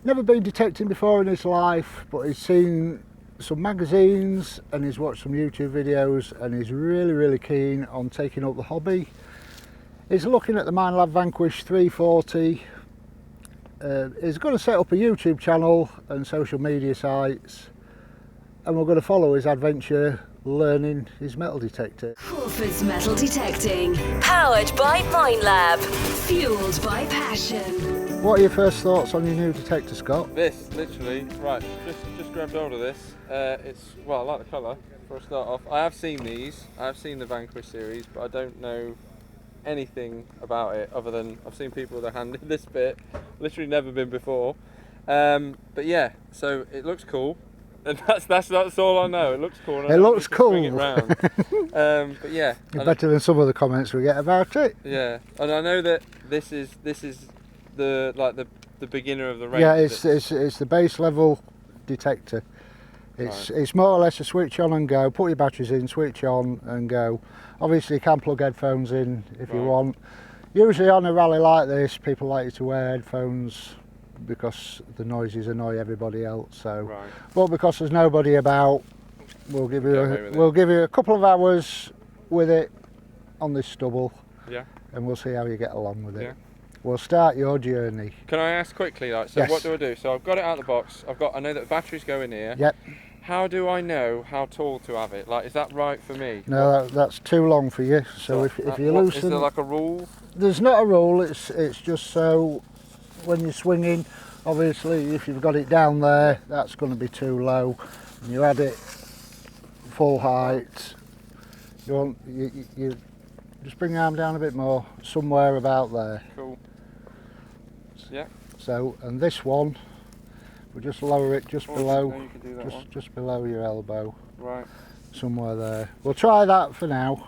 never been detecting before in his life, but he's seen some magazines and he's watched some YouTube videos and he's really keen on taking up the hobby. He's looking at the Minelab Vanquish 340. He's going to set up a YouTube channel and social media sites, and we're going to follow his adventure learning his metal detector. Crawfords Metal Detecting, powered by Minelab, fueled by passion. What are your first thoughts on your new detector, Scott? This, literally, right, just grabbed hold of this. Well, I like the colour, for a start off. I have seen these, I have seen the Vanquish series, but I don't know anything about it other than I've seen people with their hand in this bit, literally never been before. But yeah, so it looks cool. And that's all I know. It looks cool. It looks cool. Swing it round. But yeah, better than some of the comments we get about it. Yeah, and I know that this is the beginner of the range. Yeah, it's the base level detector. It's more or less a switch on and go. Put your batteries in, switch on and go. Obviously, you can plug headphones in if you want. Usually on a rally like this, people like you to wear headphones because the noises annoy everybody else. So, but because there's nobody about, we'll give you a couple of hours with it on this stubble. Yeah. And we'll see how you get along with it. Yeah. We'll start your journey. Can I ask quickly, yes. What do I do? So I've got it out of the box. I know that the batteries go in here. Yep. How do I know how tall to have it? Like, is that right for me? No, that's too long for you. So if you loosen, is there like a rule? There's not a rule. It's just so when you're swinging, obviously, if you've got it down there, that's going to be too low. When you add it full height, you just bring your arm down a bit more, somewhere about there. Cool. Yeah. So, and this one, we'll just lower it just below, just below your elbow. Right. Somewhere there. We'll try that for now.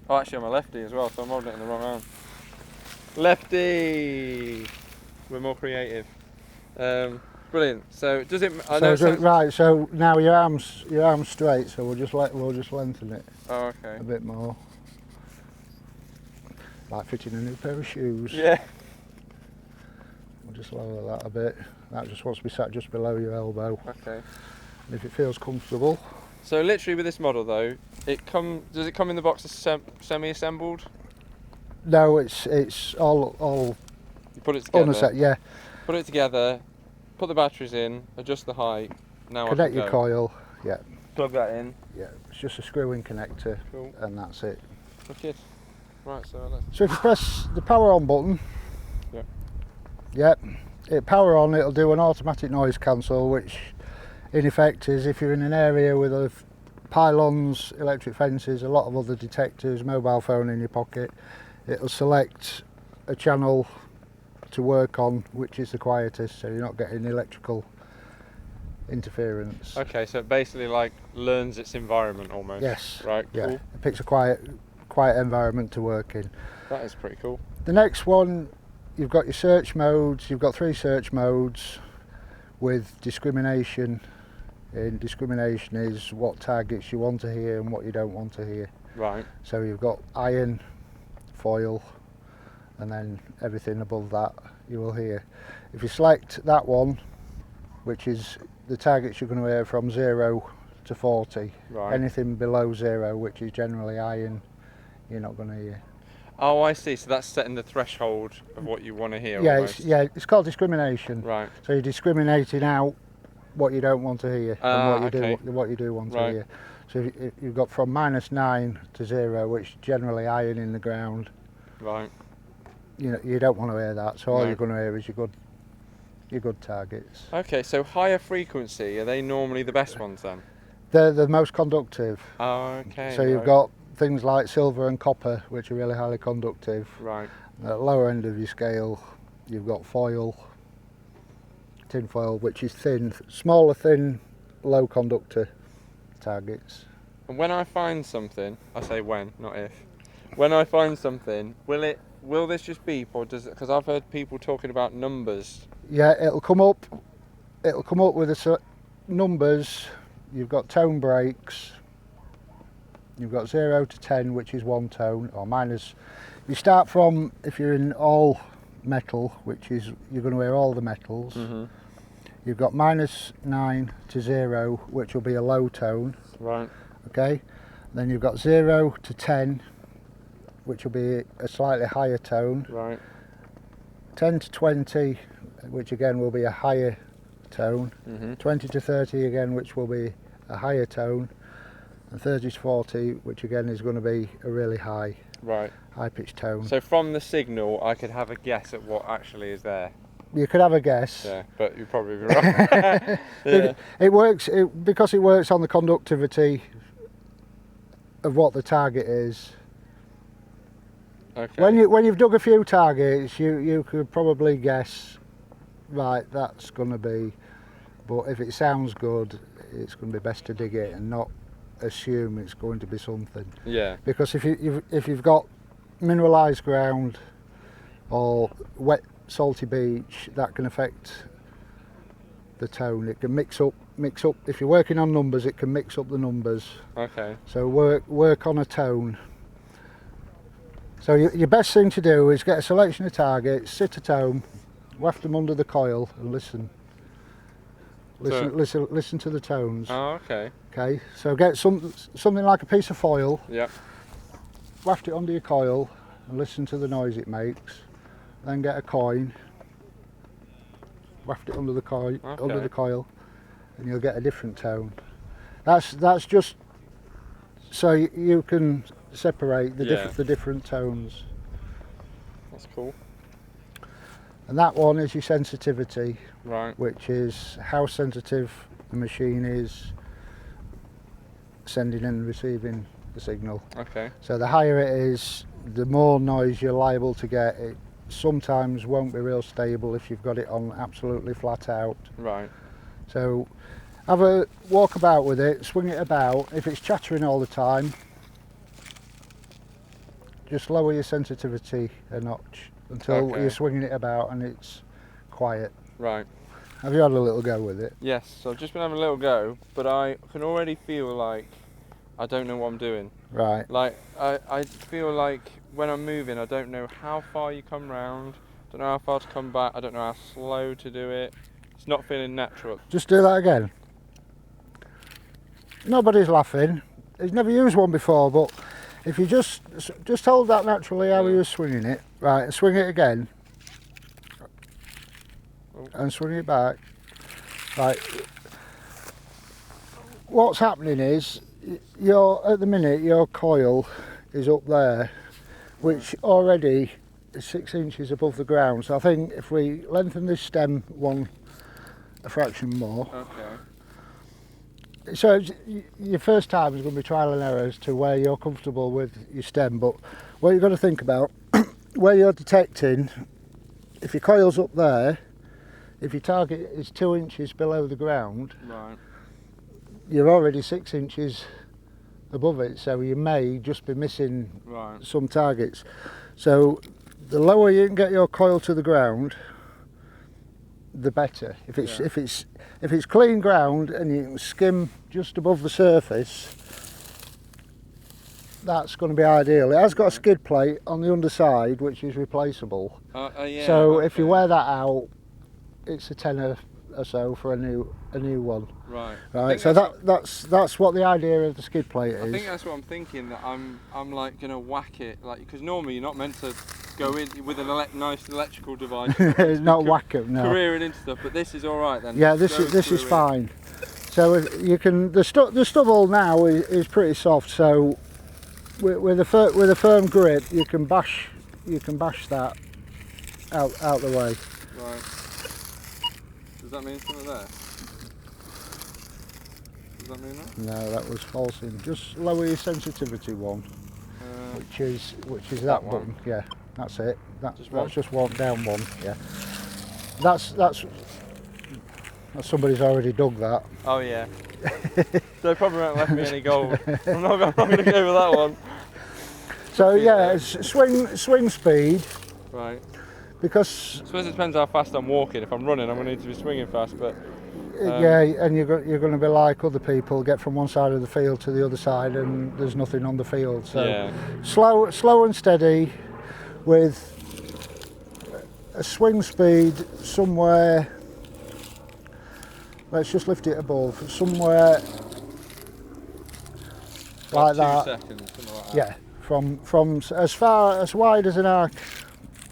Oh, actually, I'm a lefty as well, so I'm holding it in the wrong hand. Lefty. We're more creative. Brilliant. So does it? Right. So now your arm's straight. So we'll just lengthen it. Oh, okay. A bit more. Like fitting a new pair of shoes. Yeah. We'll just lower that a bit. That just wants to be sat just below your elbow. Okay. And if it feels comfortable. So literally with this model though, does it come in the box semi-assembled? No, it's all. You put it together. Yeah. Put it together. Put the batteries in. Adjust the height. Now connect your coil. Yeah. Plug that in. Yeah. It's just a screw-in connector. Cool. And that's it. Wicked. Right. So if you press the power on button. Yep. It power on. It'll do an automatic noise cancel, which in effect is if you're in an area with pylons, electric fences, a lot of other detectors, mobile phone in your pocket, it'll select a channel to work on which is the quietest, so you're not getting electrical interference. Okay, so it basically like learns its environment almost. Yes. Right. Yeah. Cool. It picks a quiet environment to work in. That is pretty cool. The next one, you've got your search modes. You've got 3 search modes with discrimination. And discrimination is what targets you want to hear and what you don't want to hear. Right. So you've got iron, foil, and then everything above that you will hear. If you select that one, which is the targets you're going to hear from 0 to 40, anything below 0, which is generally iron, you're not going to hear. Oh, I see. So that's setting the threshold of what you want to hear. Yeah, it's called discrimination. Right. So you're discriminating out what you don't want to hear and what you do want to hear. So you've got from -9 to 0, which is generally iron in the ground. Right. You don't want to hear that. So all you're going to hear is your good targets. Okay. So higher frequency, are they normally the best ones then? They're the most conductive. Oh, okay. So you've got things like silver and copper, which are really highly conductive. Right. At the lower end of your scale, you've got foil, tin foil, which is thin, smaller, thin, low conductor targets. And when I find something, I say when, not if. When I find something, will this just beep, or does it? Because I've heard people talking about numbers. Yeah, it'll come up. It'll come up with the numbers. You've got tone breaks. You've got 0 to 10, which is 1 tone, or minus. You start from, if you're in all metal, which is you're going to hear all the metals. You've got -9 to 0, which will be a low tone. Right. Okay. Then you've got 0 to 10, which will be a slightly higher tone. Right. 10 to 20, which again will be a higher tone. 20 to 30 again, which will be a higher tone. And 30 to 40, which again is going to be a really high pitched tone. So from the signal, I could have a guess at what actually is there. You could have a guess. Yeah, but you'd probably be wrong. Yeah. It works because it works on the conductivity of what the target is. Okay. When you've dug a few targets, you could probably guess, right, that's going to be. But if it sounds good, it's going to be best to dig it and not assume it's going to be something. Yeah. Because if you've got mineralised ground or wet salty beach, that can affect the tone. It can mix up. If you're working on numbers, it can mix up the numbers. Okay. So work on a tone. So your best thing to do is get a selection of targets, sit at home, waft them under the coil, and listen. Listen to the tones. Oh, okay. Okay. So get something like a piece of foil. Yep. Waft it under your coil and listen to the noise it makes. Then get a coin. Waft it under the coil, and you'll get a different tone. That's just so you can separate the different tones. That's cool. And that one is your sensitivity, Right. which is how sensitive the machine is sending and receiving the signal. Okay. So the higher it is, the more noise you're liable to get. It sometimes won't be real stable if you've got it on absolutely flat out. Right. So have a walk about with it, swing it about. If it's chattering all the time, just lower your sensitivity a notch until you're swinging it about and it's quiet. Right. Have you had a little go with it? Yes, so I've just been having a little go, but I can already feel like I don't know what I'm doing. Right. Like, I feel like when I'm moving, I don't know how far you come round, don't know how far to come back, I don't know how slow to do it. It's not feeling natural. Just do that again. Nobody's laughing. He's never used one before, but if you just hold that naturally how you were swinging it, right, and swing it again, and swing it back, right. What's happening is, at the minute your coil is up there, which already is 6 inches above the ground. So I think if we lengthen this stem a fraction more. Okay. So your first time is going to be trial and error as to where you're comfortable with your stem, but what you've got to think about, where you're detecting, if your coil's up there, if your target is 2 inches below the ground, Right. you're already 6 inches above it, so you may just be missing some targets. So the lower you can get your coil to the ground, the better. If it's clean ground and you can skim just above the surface, that's going to be ideal. It has got a skid plate on the underside which is replaceable. Yeah, So if you wear that out, it's a tenner or so for a new one. Right. So that's what the idea of the skid plate is. I think that's what I'm thinking. That I'm like gonna whack it, like, because normally you're not meant to go in with a nice electrical device. Not whack it, no. Careering into stuff, but this is all right then. Yeah, this is fine. So you can the stubble now is pretty soft. So with a firm grip, you can bash that out the way. Right. Does that mean something there? Does that mean that? No, that was false in. Just lower your sensitivity one, which is that button. Yeah, that's it. That's just one down one. Yeah. That's somebody's already dug that. Oh yeah. They probably won't left me any gold. I'm not going to go with that one. So yeah, it's swing speed. Right. Because I suppose it depends how fast I'm walking. If I'm running, I'm going to need to be swinging fast. But yeah, and you're going to be like other people, get from one side of the field to the other side, and there's nothing on the field. So slow and steady, with a swing speed somewhere let's just lift it above somewhere like that. 2 seconds, something like that. Yeah, from as far as wide as an arc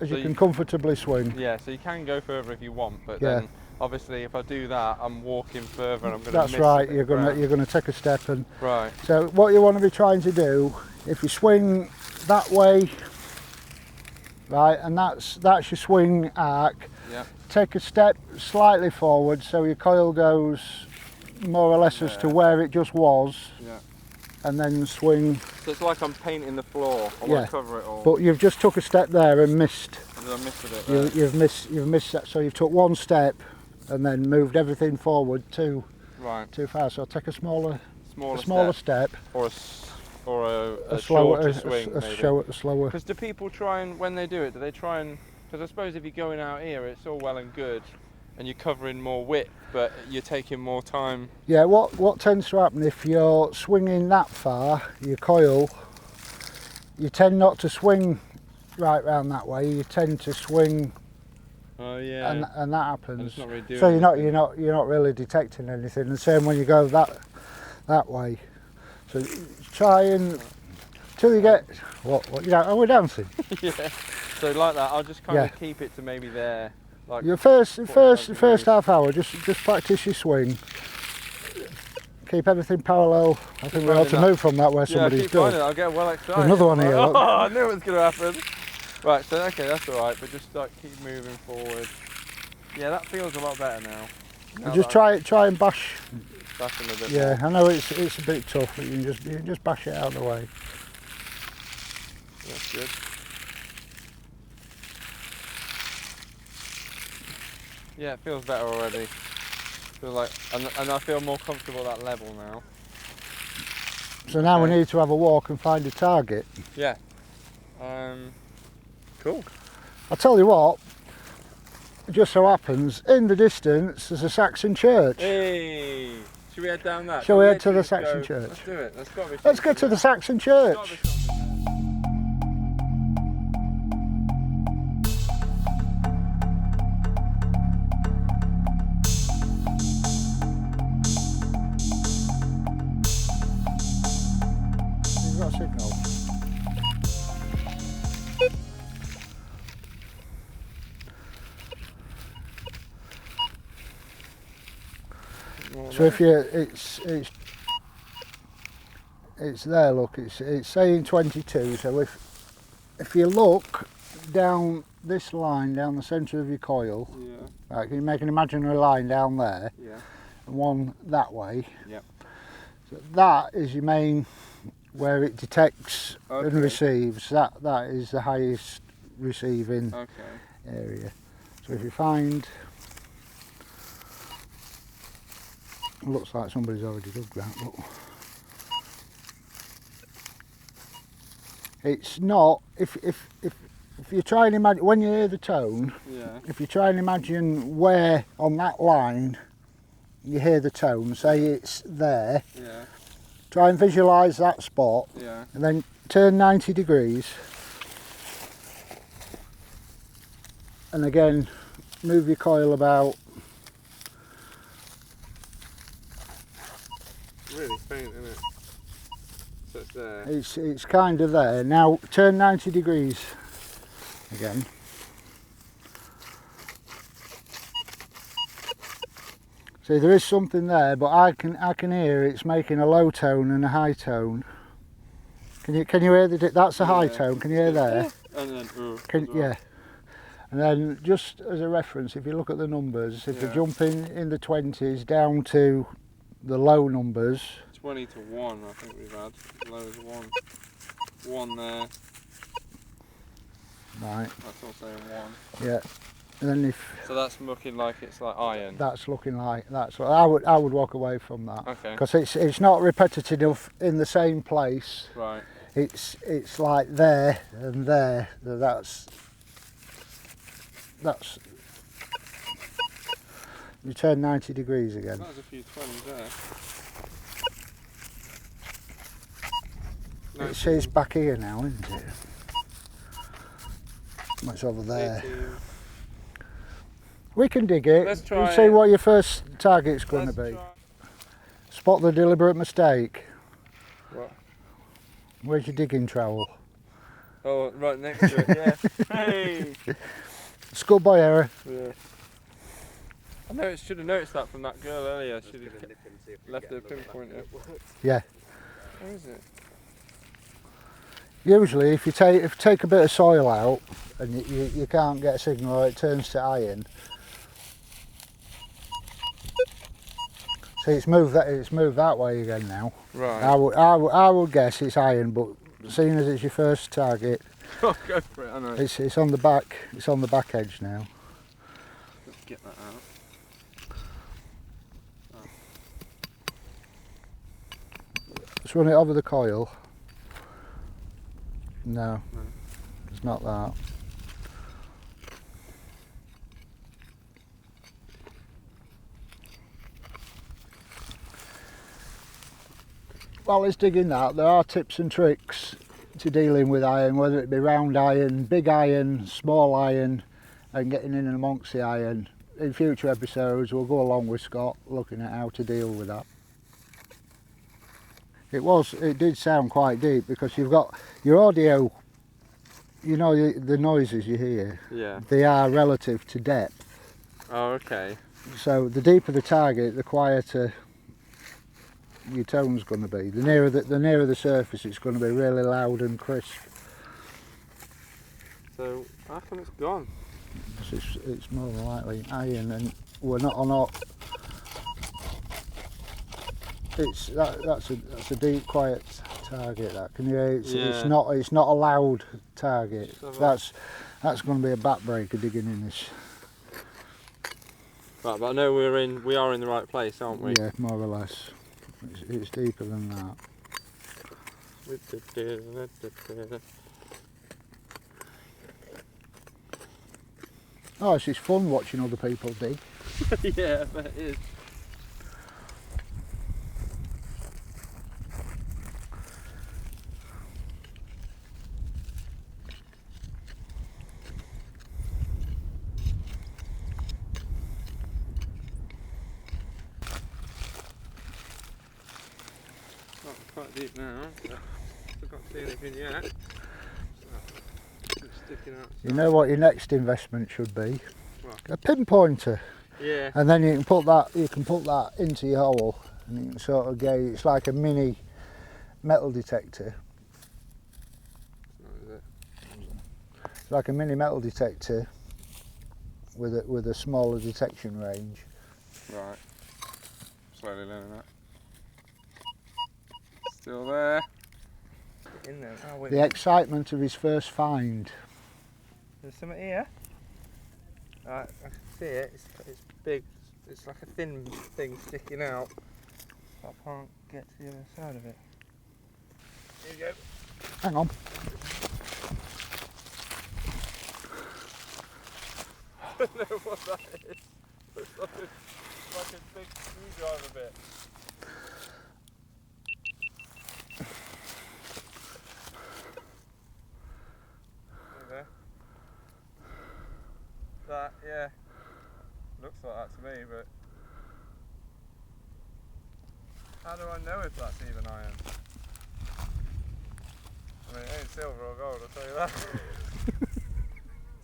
as So you can comfortably swing. Yeah, so you can go further if you want, but Yeah. then obviously if I do that, I'm walking further and I'm going to That's miss right. a bit You're of gonna ground. take a step, and Right. so what you want to be trying to do, if you swing that way, right, and that's your swing arc. Yeah. Take a step slightly forward so your coil goes more or less as to There. where it just was, Yeah. and then swing. So it's like I'm painting the floor. I Yeah. want to cover it all. But you've just took a step there and missed. And then I missed a bit there. You've missed that. So you've took one step and then moved everything forward too Right. far. So take a smaller Smaller step. Or a slower shorter swing, maybe. slower. Because do people try and, when they do it, do they try and, because I suppose if you're going out here, it's all well and good, and you're covering more width, but you're taking more time. Yeah, what tends to happen if you're swinging that far, your coil, you tend not to swing right round that way. You tend to swing, Oh yeah. and that And happens. it's not really doing So anything. you're not really detecting anything. The same when you go that way. So try and till you get what you know. Oh, we're dancing. Yeah. So like that, I'll just kind Yeah. of keep it to maybe there. Like Your first degrees. half hour, just practice your swing. Keep everything parallel. I think we ought to finding that. move from that where Yeah, somebody's keep finding it. done. I'll get well excited. There's another one here, Oh, look. I knew it was going to happen. Right, so okay, that's all right, but just like keep moving forward. Yeah, that feels a lot better now. Now Just that try and bash. I'm bashing a bit Yeah, more. I know it's a bit tough, but you can just bash it out of the way. That's good. Yeah, it feels better already. Feel like, and I feel more comfortable at that level now. So now we Okay. need to have a walk and find a target. Yeah. Cool. I'll tell you what. It just so happens in the distance there's a Saxon church. Hey, should we head down that? Shall we head to literally the just Saxon go- church? Let's do it. That's got to be. Let's get to the Saxon church. You've got a signal. So if you, it's there. Look, it's saying 22. So if you look down this line down the centre of your coil, Yeah. right, can you make an imaginary line down there Yeah. and one that way? Yep. So that is your main where it detects and Okay. receives. That is the highest receiving Okay. area. So if you find, it looks like somebody's already dug that, but it's not. If you try and imagine when you hear the tone, Yeah. if you try and imagine where on that line you hear the tone, say it's there, Yeah. try and visualise that spot, Yeah. and then turn 90 degrees, and again move your coil about. Really faint, isn't it? So it's there. It's kind of there. Now turn 90 degrees again. See, there is something there, but I can hear it's making a low tone and a high tone. Can you hear that's a high Yeah. tone? Can you hear there? And then Can, yeah. And then just as a reference, if you look at the numbers, if Yeah. you're jumping in the 20s down to the low numbers, 20 to 1, I think we've had. As low as 1. 1 there. right? That's all saying 1. Yeah. And then if So that's looking like it's like iron. that's looking like that's what I would walk away from that, Okay. because it's not repetitive enough in the same place. Right. It's like there and there. That's you turn 90 degrees again. That was a few 20s there. It's back here now, isn't it? It's over there. 18. We can dig it. Let's and try see it. what your first target's going to Let's be. try- Spot the deliberate mistake. What? Where's your digging trowel? Oh, right next to it, yeah. Hey! Schoolboy error. Yeah. I should have noticed that from that girl earlier. Should have left her pinpointer. Yeah. Where is it? Usually, if you take a bit of soil out and you can't get a signal, or it turns to iron. See, it's moved that way again now. Right. I would guess it's iron, but seeing as it's your first target, Oh, go for it. I know. it's on the back. It's on the back edge now. Let's get that out. Let's run it over the coil. No, No. it's not that. While it's digging that, there are tips and tricks to dealing with iron, whether it be round iron, big iron, small iron, and getting in and amongst the iron. In future episodes, we'll go along with Scott looking at how to deal with that. It did sound quite deep because you've got your audio, you know, the noises you hear, Yeah. they are relative to depth. Oh, okay. So the deeper the target, the quieter your tone's going to be. The nearer the surface, it's going to be really loud and crisp. So, how come it's gone? It's more than likely iron, and we're not on. That's a deep, quiet target. That can you hear? It's not a loud target. That's going to be a backbreaker digging in this. Right, but I know we are in the right place, aren't we? Yeah, more or less. It's deeper than that. Oh, it's just fun watching other people dig. Yeah, I bet it is. Quite deep now, but still can't see anything yet. So, it's sticking out. You know what your next investment should be? What? A pinpointer. Yeah. And then you can put that into your hole, and you can sort of gauge. It's like a mini metal detector. That is it. It's like a mini metal detector with a smaller detection range. Right. Slowly learning that. Still there. In there. Oh, wait. The excitement of his first find. There's something here. I can see it. It's big. It's like a thin thing sticking out. I can't get to the other side of it. Here you go. Hang on. I don't know what that is. It's like a big screwdriver bit. There. That, yeah. Looks like that to me, but how do I know if that's even iron? I mean, it ain't silver or gold, I'll tell you that.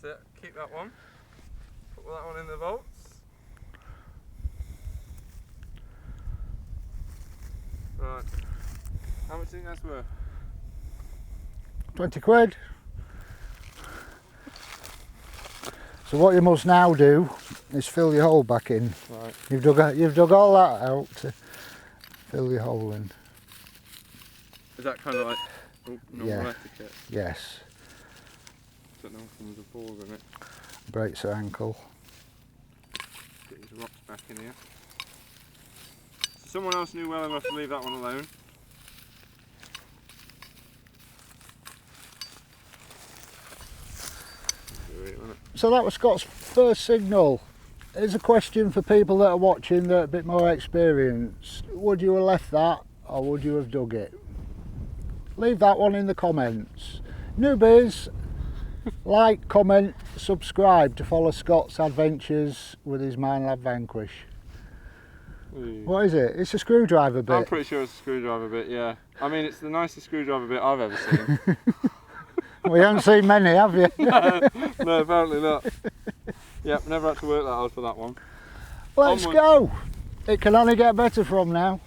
So, keep that one. Put that one in the vaults. Right. How much do you think that's worth? 20 quid. So what you must now do is fill your hole back in. Right. You've dug all that out to fill your hole in. Is that kind of like normal Yeah. etiquette? Yes. Don't know if there's a ball in it. Breaks her ankle. Get his rocks back in here. Someone else knew well enough to leave that one alone. So that was Scott's first signal. Here's a question for people that are watching that are a bit more experienced. Would you have left that, or would you have dug it? Leave that one in the comments. Newbies, like, comment, subscribe to follow Scott's adventures with his Minelab Vanquish. What is it? It's a screwdriver bit. I'm pretty sure it's a screwdriver bit, yeah. I mean, it's the nicest screwdriver bit I've ever seen. Well, you haven't seen many, have you? No, apparently not. Yep, never had to work that hard for that one. Let's Onward. go! It can only get better from now.